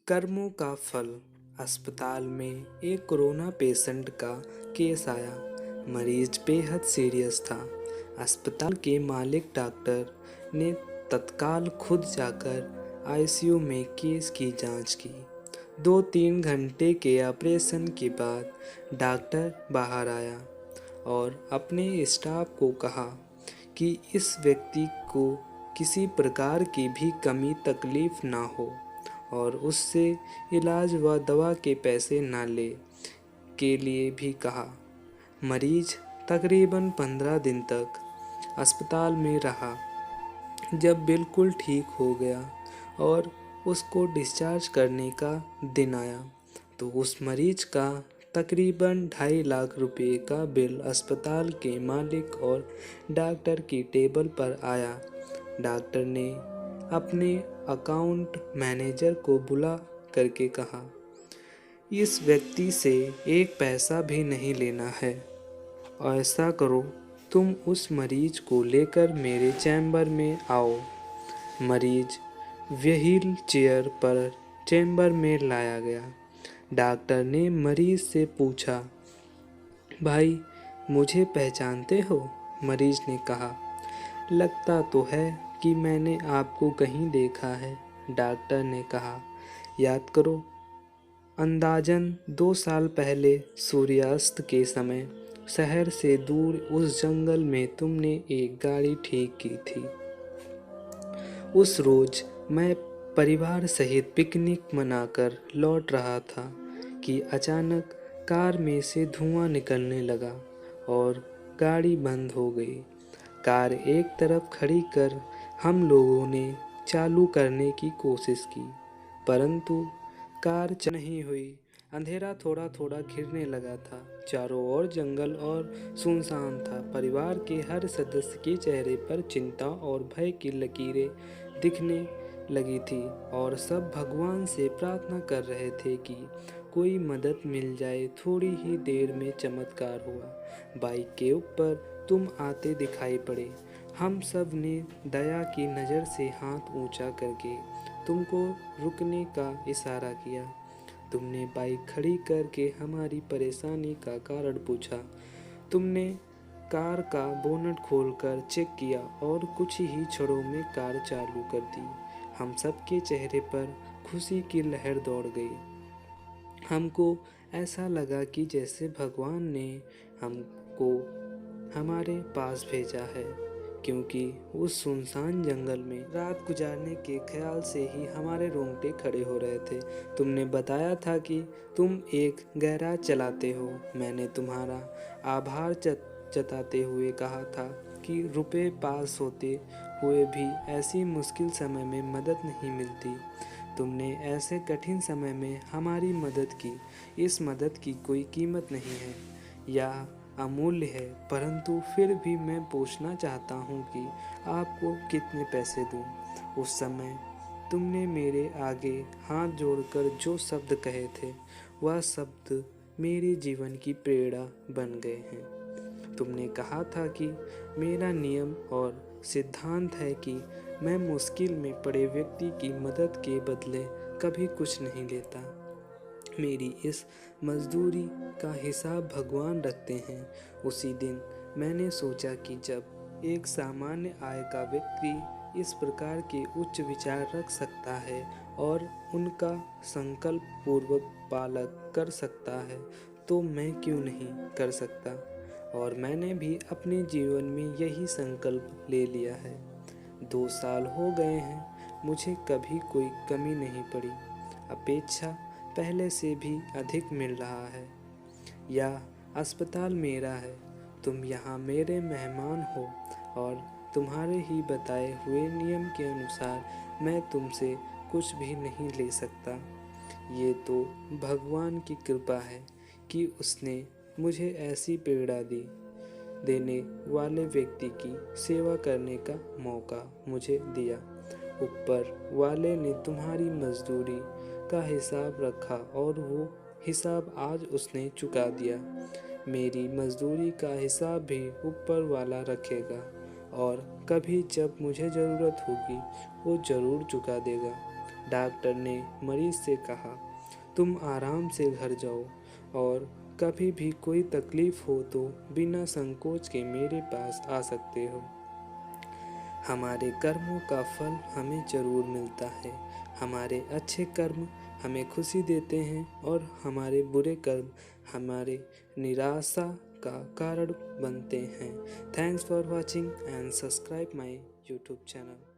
कर्मों का फल। अस्पताल में एक कोरोना पेशेंट का केस आया। मरीज बेहद सीरियस था। अस्पताल के मालिक डॉक्टर ने तत्काल खुद जाकर आईसीयू में केस की जांच की। 2-3 घंटे के ऑपरेशन के बाद डॉक्टर बाहर आया और अपने स्टाफ को कहा कि इस व्यक्ति को किसी प्रकार की भी कमी तकलीफ ना हो और उससे इलाज व दवा के पैसे ना ले के लिए भी कहा। मरीज तकरीबन 15 दिन तक अस्पताल में रहा। जब बिल्कुल ठीक हो गया और उसको डिस्चार्ज करने का दिन आया तो उस मरीज का तकरीबन 2.5 लाख रुपए का बिल अस्पताल के मालिक और डॉक्टर की टेबल पर आया। डॉक्टर ने अपने अकाउंट मैनेजर को बुला करके कहा, इस व्यक्ति से एक पैसा भी नहीं लेना है। ऐसा करो, तुम उस मरीज को लेकर मेरे चैम्बर में आओ। मरीज व्हील चेयर पर चैम्बर में लाया गया। डॉक्टर ने मरीज से पूछा, भाई मुझे पहचानते हो? मरीज ने कहा, लगता तो है कि मैंने आपको कहीं देखा है। डॉक्टर ने कहा, याद करो, अंदाजन 2 साल पहले सूर्यास्त के समय शहर से दूर उस जंगल में तुमने एक गाड़ी ठीक की थी। उस रोज मैं परिवार सहित पिकनिक मनाकर लौट रहा था कि अचानक कार में से धुआं निकलने लगा और गाड़ी बंद हो गई। कार एक तरफ खड़ी कर हम लोगों ने चालू करने की कोशिश की, परंतु कार नहीं हुई। अंधेरा थोड़ा थोड़ा घिरने लगा था। चारों ओर जंगल और सुनसान था। परिवार के हर सदस्य के चेहरे पर चिंता और भय की लकीरें दिखने लगी थी और सब भगवान से प्रार्थना कर रहे थे कि कोई मदद मिल जाए। थोड़ी ही देर में चमत्कार हुआ। बाइक के ऊपर तुम आते दिखाई पड़े। हम सब ने दया की नज़र से हाथ ऊंचा करके तुमको रुकने का इशारा किया। तुमने बाइक खड़ी करके हमारी परेशानी का कारण पूछा। तुमने कार का बोनट खोलकर चेक किया और कुछ ही क्षणों में कार चालू कर दी। हम सबके चेहरे पर खुशी की लहर दौड़ गई। हमको ऐसा लगा कि जैसे भगवान ने हमको हमारे पास भेजा है, क्योंकि उस सुनसान जंगल में रात गुजारने के ख्याल से ही हमारे रोंगटे खड़े हो रहे थे। तुमने बताया था कि तुम एक गैराज चलाते हो। मैंने तुम्हारा आभार जताते हुए कहा था कि रुपए पास होते हुए भी ऐसी मुश्किल समय में मदद नहीं मिलती। तुमने ऐसे कठिन समय में हमारी मदद की। इस मदद की कोई कीमत नहीं है या अमूल्य है, परंतु फिर भी मैं पूछना चाहता हूँ कि आपको कितने पैसे दूँ। उस समय तुमने मेरे आगे हाथ जोड़कर जो शब्द कहे थे, वह शब्द मेरे जीवन की प्रेरणा बन गए हैं। तुमने कहा था कि मेरा नियम और सिद्धांत है कि मैं मुश्किल में पड़े व्यक्ति की मदद के बदले कभी कुछ नहीं लेता। मेरी इस मजदूरी का हिसाब भगवान रखते हैं। उसी दिन मैंने सोचा कि जब एक सामान्य आय का व्यक्ति इस प्रकार के उच्च विचार रख सकता है और उनका संकल्प पूर्वक पालन कर सकता है, तो मैं क्यों नहीं कर सकता। और मैंने भी अपने जीवन में यही संकल्प ले लिया है। 2 साल हो गए हैं, मुझे कभी कोई कमी नहीं पड़ी। अपेक्षा पहले से भी अधिक मिल रहा है। यह अस्पताल मेरा है। तुम यहाँ मेरे मेहमान हो और तुम्हारे ही बताए हुए नियम के अनुसार मैं तुमसे कुछ भी नहीं ले सकता। ये तो भगवान की कृपा है कि उसने मुझे ऐसी प्रेरणा दी। देने वाले व्यक्ति की सेवा करने का मौका मुझे दिया। ऊपर वाले ने तुम्हारी मजदूरी का हिसाब रखा और वो हिसाब आज उसने चुका दिया। मेरी मजदूरी का हिसाब भी ऊपर वाला रखेगा और कभी जब मुझे ज़रूरत होगी वो ज़रूर चुका देगा। डॉक्टर ने मरीज से कहा, तुम आराम से घर जाओ और कभी भी कोई तकलीफ हो तो बिना संकोच के मेरे पास आ सकते हो। हमारे कर्मों का फल हमें ज़रूर मिलता है। हमारे अच्छे कर्म हमें खुशी देते हैं और हमारे बुरे कर्म हमारे निराशा का कारण बनते हैं। Thanks for watching and subscribe my YouTube channel.